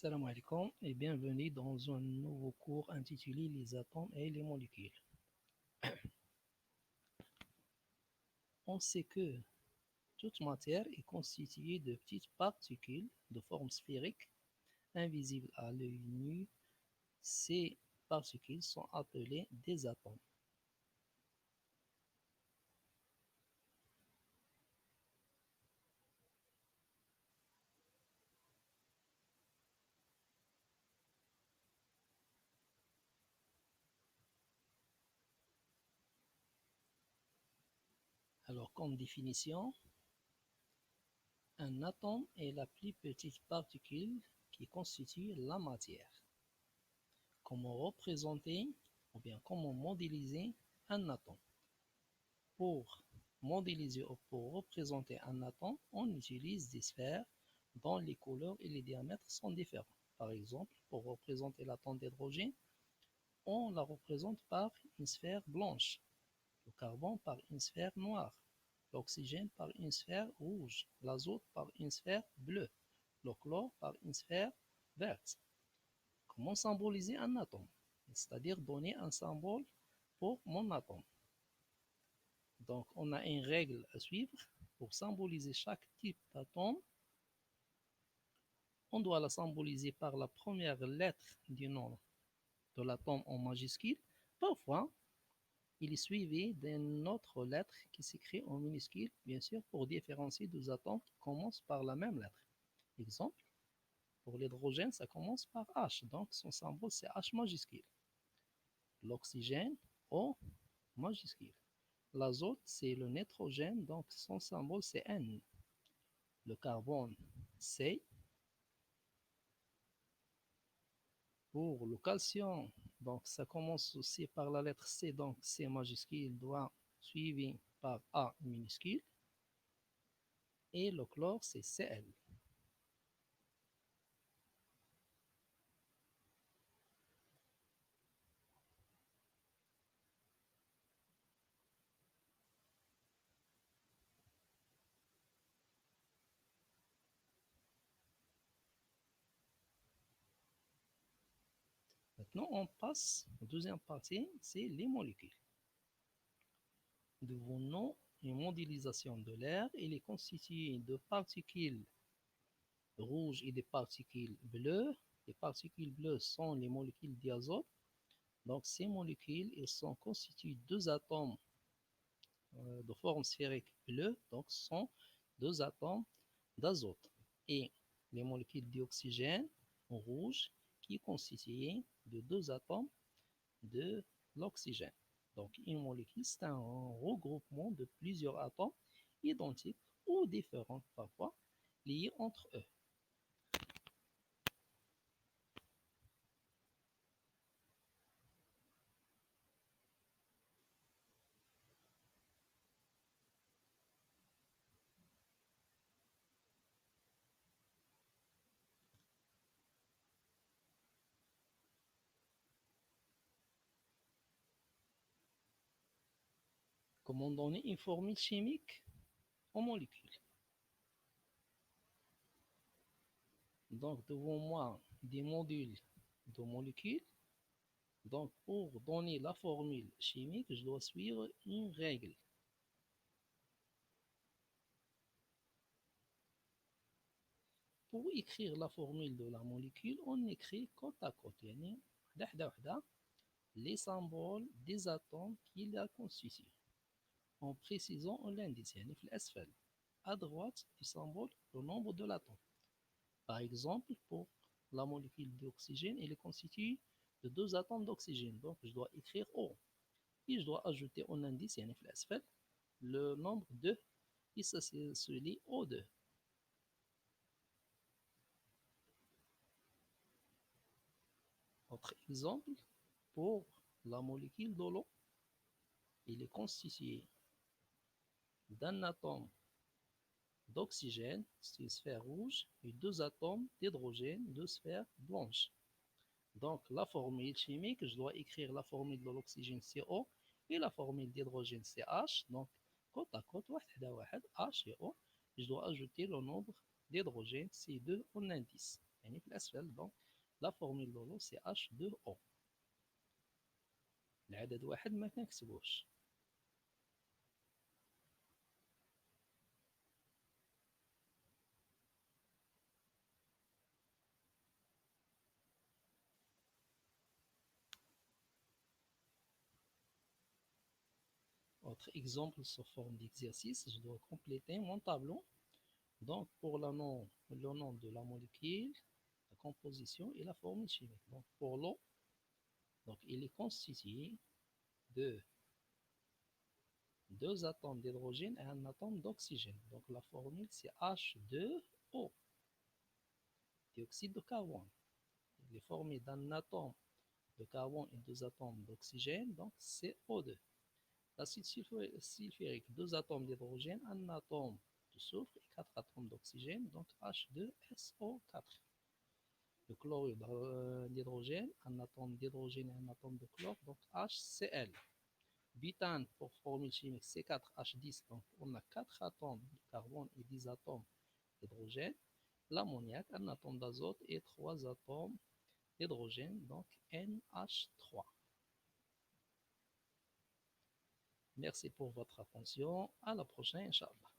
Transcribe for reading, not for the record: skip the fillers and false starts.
Salam alaikum et bienvenue dans un nouveau cours intitulé Les atomes et les molécules. On sait que toute matière est constituée de petites particules de forme sphérique, invisibles à l'œil nu. Ces particules sont appelées des atomes. Alors, comme définition, un atome est la plus petite particule qui constitue la matière. Comment représenter ou bien comment modéliser un atome? Pour modéliser ou pour représenter un atome, on utilise des sphères dont les couleurs et les diamètres sont différents. Par exemple, pour représenter l'atome d'hydrogène, on la représente par une sphère blanche, le carbone par une sphère noire, l'oxygène par une sphère rouge, l'azote par une sphère bleue, le chlore par une sphère verte. Comment symboliser un atome? C'est-à-dire donner un symbole pour mon atome. Donc, on a une règle à suivre. Pour symboliser chaque type d'atome, on doit la symboliser par la première lettre du nom de l'atome en majuscule. Parfois, il est suivi d'une autre lettre qui s'écrit en minuscule, bien sûr, pour différencier deux atomes qui commencent par la même lettre. Exemple, pour l'hydrogène, ça commence par H, donc son symbole c'est H majuscule. L'oxygène, O majuscule. L'azote, c'est le nitrogène, donc son symbole c'est N. Le carbone, C. Pour le calcium, donc ça commence aussi par la lettre C, donc C majuscule doit suivi par A minuscule. Et le chlore, c'est Cl. Maintenant, on passe à la deuxième partie, c'est les molécules. Devenons une modélisation de l'air. Il est constitué de particules rouges et des particules bleues. Les particules bleues sont les molécules d'azote. Donc, ces molécules, elles sont constituées de deux atomes de forme sphérique bleue, donc sont deux atomes d'azote. Et les molécules d'oxygène en rouge qui est constituée de deux atomes de l'oxygène. Donc une molécule, c'est un regroupement de plusieurs atomes identiques ou différents parfois, liés entre eux. Comment donner une formule chimique aux molécules? Donc devant moi des modules de molécules. Donc pour donner la formule chimique, je dois suivre une règle. Pour écrire la formule de la molécule, on écrit côte à côte, يعني واحدة واحدة, les symboles des atomes qui la constituent, en précisant l'indice, يعني في الأسفل, à droite du symbole, le nombre de l'atome. Par exemple, pour la molécule d'oxygène, elle est constituée de deux atomes d'oxygène, donc je dois écrire O. Et je dois ajouter en indice, يعني في الأسفل, le nombre 2, et ça c'est celui O2. Autre exemple, pour la molécule de l'eau, il est constitué d'un atome d'oxygène, c'est une sphère rouge, et deux atomes d'hydrogène, deux sphères blanches. Donc la formule chimique, je dois écrire la formule de l'oxygène CO et la formule d'hydrogène CH. Donc côte à côte, H et O. Je dois ajouter le nombre d'hydrogène C2 en indice. يعني في الأسفل. donc la formule de l'eau c'est H2O. العدد واحد ما كنكتبوش. Autre exemple sous forme d'exercice, je dois compléter mon tableau. Donc, pour le nom de la molécule, la composition et la formule chimique. Donc, pour l'eau, donc, il est constitué de deux atomes d'hydrogène et un atome d'oxygène. Donc, la formule, c'est H2O, dioxyde de carbone. Il est formé d'un atome de carbone et deux atomes d'oxygène, donc CO2. L'acide sulfurique, deux atomes d'hydrogène, un atome de soufre et quatre atomes d'oxygène, donc H2SO4. Le chlorure d'hydrogène, un atome d'hydrogène et un atome de chlore, donc HCl. Butane, pour formule chimique, C4H10, donc on a 4 atomes de carbone et 10 atomes d'hydrogène. L'ammoniac, un atome d'azote et 3 atomes d'hydrogène, donc NH3. Merci pour votre attention. À la prochaine, Inch'Allah.